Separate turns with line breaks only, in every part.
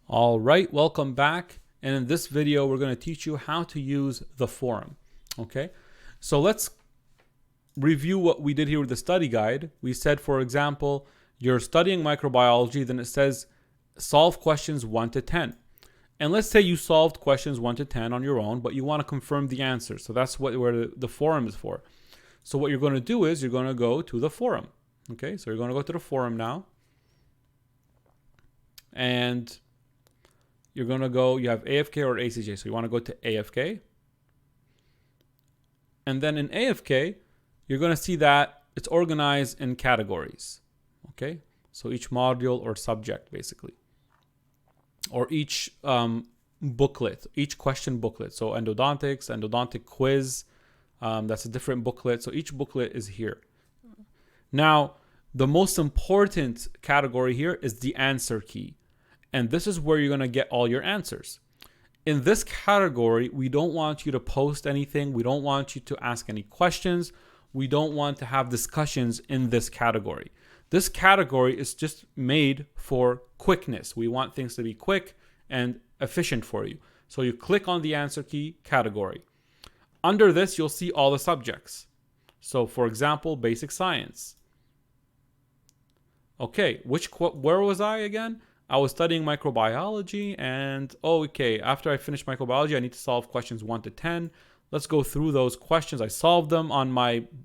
All right, welcome back. And in this video, we're going to teach you how to use the forum. Okay, so let's review what we did here with the study guide. We said, for example, you're studying microbiology, then it says solve questions 1 to 10. And let's say you solved questions 1 to 10 on your own, but you want to confirm the answer. So that's where the forum is for. So what you're going to do is you're going to go to the forum. Okay, so you're going to go to the forum now. And you're going to go, you have AFK or ACJ. So you want to go to AFK. And then in AFK, you're going to see that it's organized in categories. Okay, so each module or subject basically. Or each booklet, each question booklet. So endodontics, endodontic quiz, that's a different booklet. So each booklet is here. Now, the most important category here is the answer key. And this is where you're going to get all your answers. In this category, we don't want you to post anything. We don't want you to ask any questions. We don't want to have discussions in this category. This category is just made for quickness. We want things to be quick and efficient for you. So you click on the answer key category. Under this, you'll see all the subjects. So for example, basic science. Okay, where was I again? I was studying microbiology and, okay, after I finished microbiology, I need to solve questions 1 to 10. Let's go through those questions. I solved them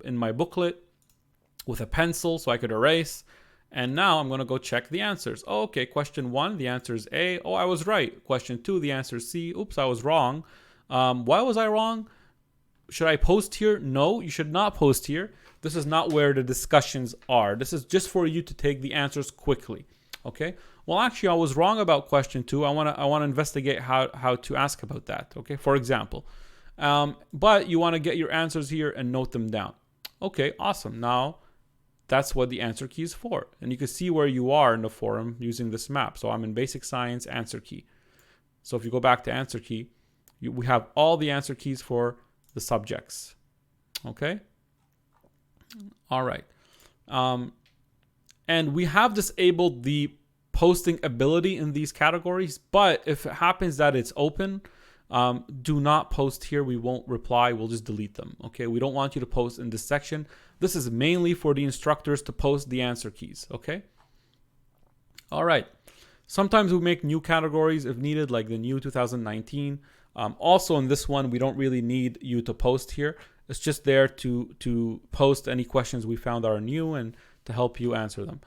in my booklet with a pencil so I could erase. And now I'm going to go check the answers. Okay, question 1, the answer is A. Oh, I was right. Question 2, the answer is C. Oops, I was wrong. Why was I wrong? Should I post here? No, you should not post here. This is not where the discussions are. This is just for you to take the answers quickly. Okay. Well, actually, I was wrong about question 2. I want to investigate how to ask about that. Okay. For example, but you want to get your answers here and note them down. Okay. Awesome. Now, that's what the answer key is for. And you can see where you are in the forum using this map. So I'm in basic science answer key. So if you go back to answer key, we have all the answer keys for the subjects. Okay. All right. And we have disabled the posting ability in these categories, but if it happens that it's open, do not post here. We won't reply. We'll just delete them. Okay. We don't want you to post in this section. This is mainly for the instructors to post the answer keys. Okay. All right. Sometimes we make new categories if needed, like the new 2019. Also in this one, we don't really need you to post here. It's just there to post any questions we found are new and to help you answer them.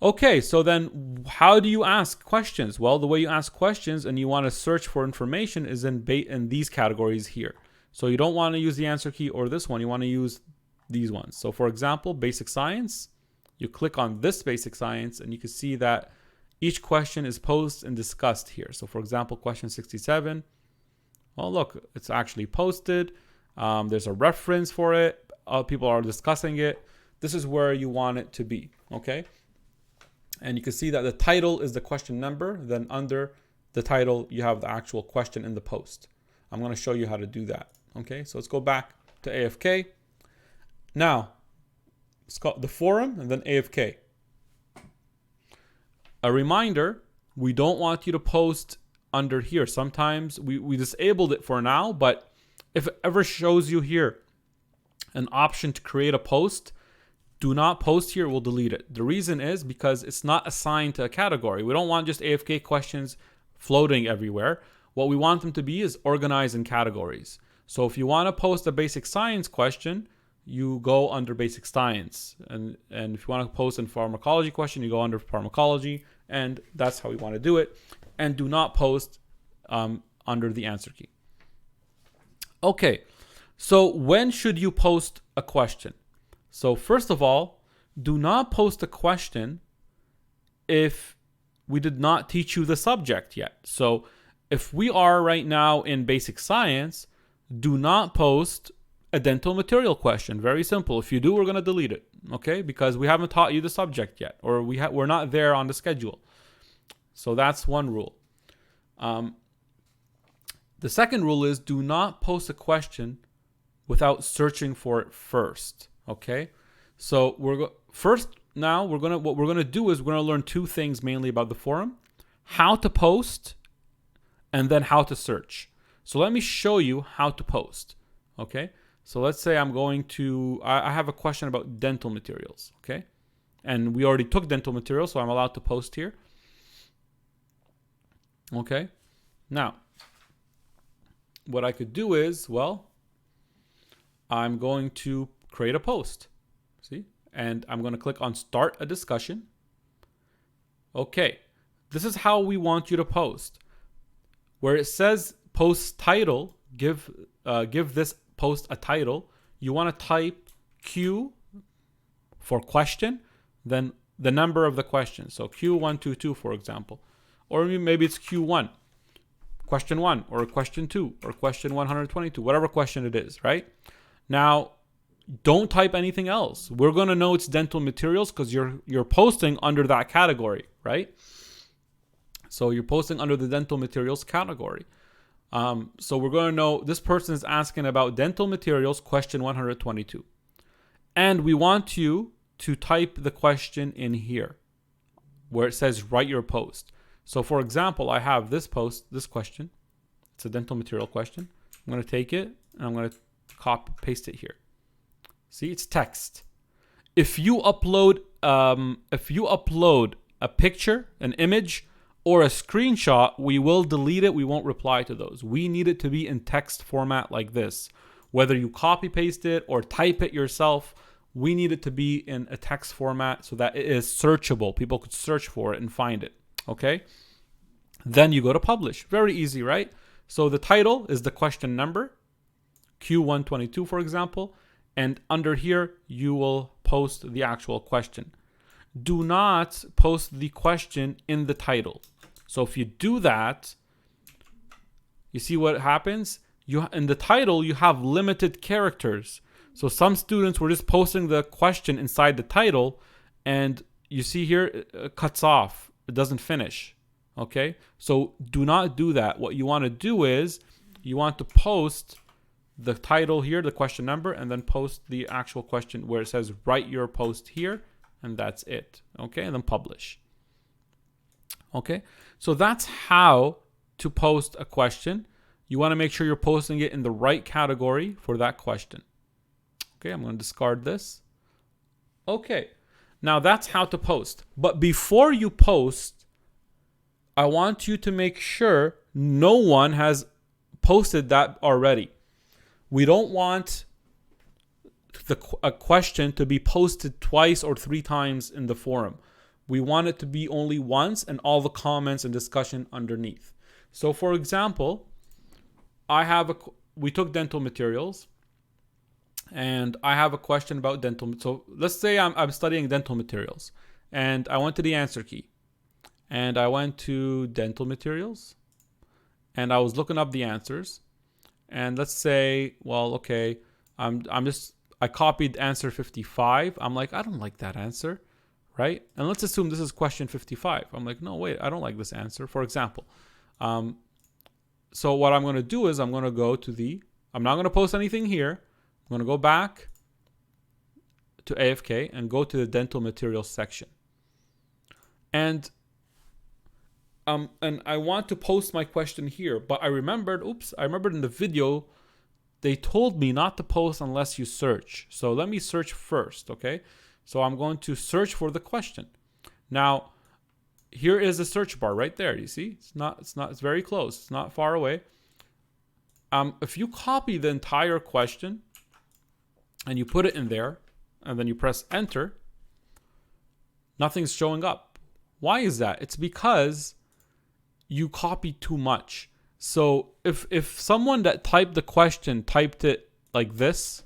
Okay, so then how do you ask questions? Well, the way you ask questions and you want to search for information is in these categories here. So you don't want to use the answer key or this one. You want to use these ones. So for example, basic science, you click on this basic science and you can see that each question is posed and discussed here. So for example, question 67. Well, look, it's actually posted. There's a reference for it. People are discussing it. This is where you want it to be, okay? And you can see that the title is the question number. Then under the title, you have the actual question in the post. I'm going to show you how to do that, okay? So let's go back to AFK. Now, it's called the forum and then AFK. A reminder, we don't want you to post under here. Sometimes we disabled it for now, but if it ever shows you here an option to create a post, do not post here, we'll delete it. The reason is because it's not assigned to a category. We don't want just AFK questions floating everywhere. What we want them to be is organized in categories. So if you want to post a basic science question, you go under basic science. And if you want to post a pharmacology question, you go under pharmacology. And that's how we want to do it. And do not post under the answer key. Okay, so when should you post a question? So first of all, do not post a question if we did not teach you the subject yet. So if we are right now in basic science, do not post a dental material question. Very simple. If you do, we're going to delete it, okay? Because we haven't taught you the subject yet, or we're not there on the schedule. So that's one rule. The second rule is do not post a question without searching for it first. Okay, so what we're gonna do is we're gonna learn two things mainly about the forum: how to post, and then how to search. So let me show you how to post. Okay. So let's say I'm going to, I have a question about dental materials. Okay. And we already took dental materials, so I'm allowed to post here. Okay. Now, what I could do is, well, I'm going to create a post. See? And I'm going to click on start a discussion. Okay. This is how we want you to post. Where it says post title, give this post a title. You want to type Q for question, then the number of the question. So Q122, for example. Or maybe it's Q1, question 1, or question 2, or question 122, whatever question it is, right? Now, don't type anything else. We're going to know it's dental materials because you're posting under that category, right? So you're posting under the dental materials category. So we're going to know this person is asking about dental materials, question 122. And we want you to type the question in here where it says write your post. So for example, I have this question. It's a dental material question. I'm going to take it and I'm going to copy paste it here. See, it's text. If you upload a picture, an image, or a screenshot, we will delete it. We won't reply to those. We need it to be in text format like this. Whether you copy paste it or type it yourself, we need it to be in a text format so that it is searchable. People could search for it and find it. Okay. Then you go to publish. Very easy, right? So the title is the question number, Q122, for example. And under here, you will post the actual question. Do not post the question in the title. So if you do that, you see what happens? In the title, you have limited characters. So some students were just posting the question inside the title, and you see here, it cuts off. It doesn't finish. Okay? So do not do that. What you want to do is you want to post the title here, the question number, and then post the actual question where it says write your post here, and that's it. Okay? And then publish. Okay? So that's how to post a question. You want to make sure you're posting it in the right category for that question. Okay, I'm going to discard this. Okay, now that's how to post. But before you post, I want you to make sure no one has posted that already. We don't want a question to be posted twice or 3 times in the forum. We want it to be only once and all the comments and discussion underneath. So for example, we took dental materials. And I have a question about dental. So let's say I'm studying dental materials and I went to the answer key and I went to dental materials and I was looking up the answers. And let's say, well, okay, I copied answer 55. I'm like, I don't like that answer, right? And let's assume this is question 55. I'm like, no, wait, I don't like this answer, for example. So what I'm going to do is I'm going to go to I'm not going to post anything here. I'm going to go back to AFK and go to the dental materials section. And I want to post my question here, but I remembered in the video, they told me not to post unless you search. So let me search first, okay? So I'm going to search for the question. Now, here is the search bar right there. You see, it's very close. It's not far away. If you copy the entire question, and you put it in there, and then you press enter, nothing's showing up. Why is that? It's because you copied too much. So if someone that typed the question typed it like this,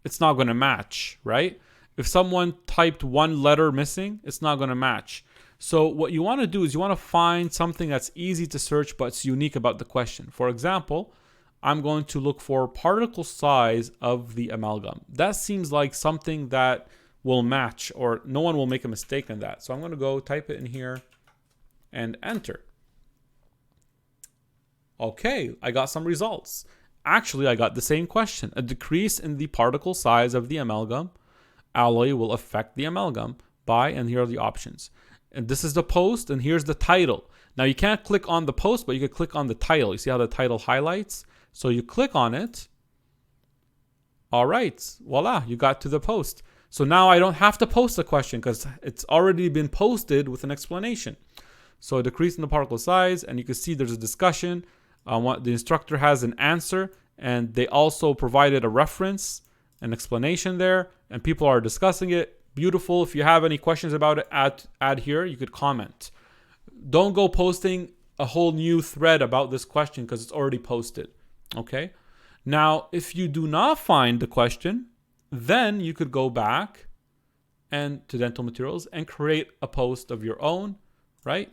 it's not going to match, right? If someone typed one letter missing, it's not going to match. So what you want to do is you want to find something that's easy to search, but it's unique about the question. For example, I'm going to look for particle size of the amalgam. That seems like something that will match, or no one will make a mistake in that. So I'm going to go type it in here and enter. Okay, I got some results. Actually, I got the same question. A decrease in the particle size of the amalgam alloy will affect the amalgam by, and here are the options. And this is the post, and here's the title. Now you can't click on the post, but you could click on the title. You see how the title highlights? So you click on it. All right, voila, you got to the post. So now I don't have to post a question because it's already been posted with an explanation. So decrease in the particle size, and you can see there's a discussion. What the instructor has an answer, and they also provided a reference, an explanation there, and people are discussing it. Beautiful. If you have any questions about it, add here. You could comment. Don't go posting a whole new thread about this question because it's already posted. Okay. Now, if you do not find the question, then you could go back and to dental materials and create a post of your own, right?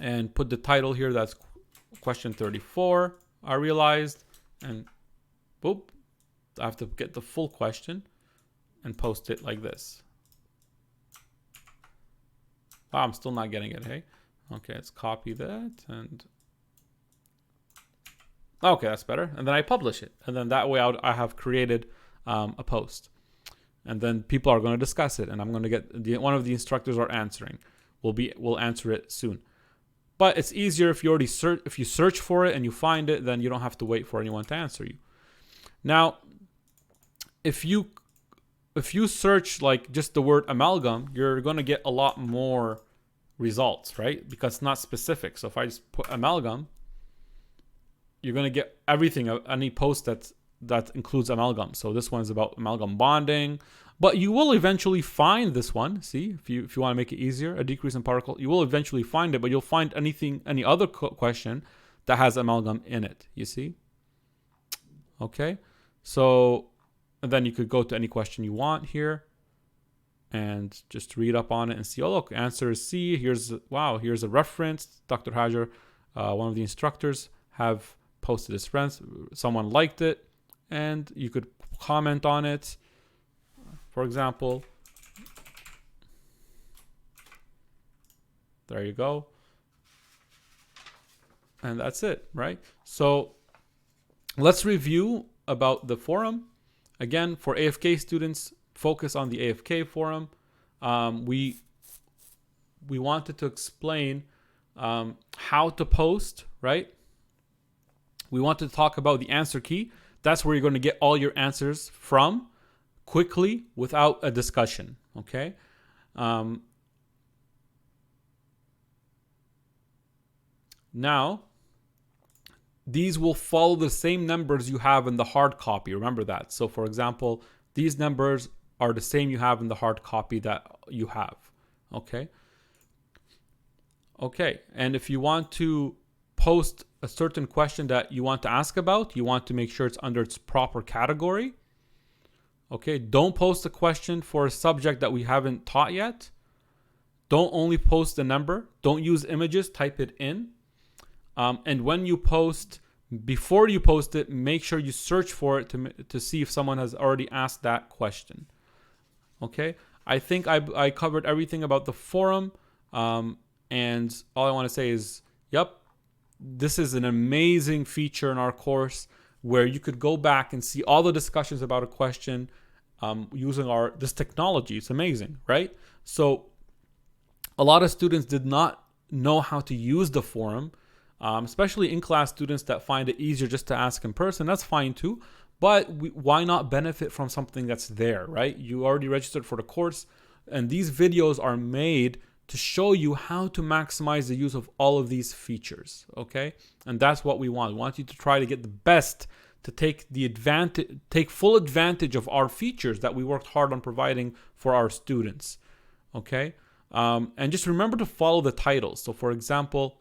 And put the title here. That's question 34. I realized, and boop, I have to get the full question and post it like this. Wow, I'm still not getting it, hey? Okay, let's copy that and okay, that's better. And then I publish it. And then that way I have created a post. And then people are going to discuss it. And I'm going to get one of the instructors are answering. We'll answer it soon. But it's easier if you already if you search for it and you find it, then you don't have to wait for anyone to answer you. Now, if you search like just the word amalgam, you're going to get a lot more results, right? Because it's not specific. So if I just put amalgam, you're going to get everything, any post that includes amalgam. So this one is about amalgam bonding, but you will eventually find this one. See, if you want to make it easier, a decrease in particle, you will eventually find it, but you'll find any other question that has amalgam in it. You see? Okay. So, and then you could go to any question you want here and just read up on it and see, oh, look, answer is C. Here's a reference. Dr. Hajar, one of the instructors, have posted this reference. Someone liked it, and you could comment on it. For example, there you go. And that's it, right? So let's review about the forum. Again, for AFK students, focus on the AFK forum. We wanted to explain how to post, right? We wanted to talk about the answer key. That's where you're going to get all your answers from quickly without a discussion, okay? Now, these will follow the same numbers you have in the hard copy. Remember that. So for example, these numbers are the same you have in the hard copy that you have, okay? Okay, and if you want to post a certain question that you want to ask about, you want to make sure it's under its proper category. Okay, don't post a question for a subject that we haven't taught yet. Don't only post the number. Don't use images, type it in. And when you post, before you post it, make sure you search for it to see if someone has already asked that question. Okay, I think I covered everything about the forum. And all I want to say is, yep, this is an amazing feature in our course where you could go back and see all the discussions about a question using this technology. It's amazing, right? So a lot of students did not know how to use the forum, especially in-class students that find it easier just to ask in person. That's fine too, but why not benefit from something that's there, right? You already registered for the course, and these videos are made to show you how to maximize the use of all of these features, okay? And that's what we want. We want you to try to get the best, to take full advantage of our features that we worked hard on providing for our students, okay? And just remember to follow the titles. So for example,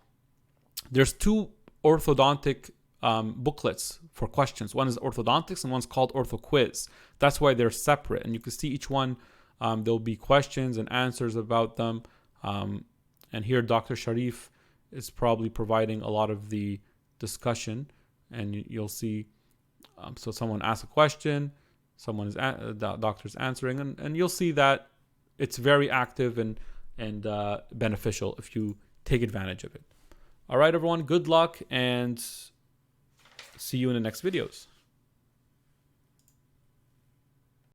there's two orthodontic booklets for questions. One is orthodontics and one's called ortho quiz. That's why they're separate. And you can see each one, there'll be questions and answers about them. And here Dr. Sharif is probably providing a lot of the discussion, and you'll see, so someone asks a question, the doctor's answering, and you'll see that it's very active and beneficial if you take advantage of it. All right, everyone, good luck, and see you in the next videos.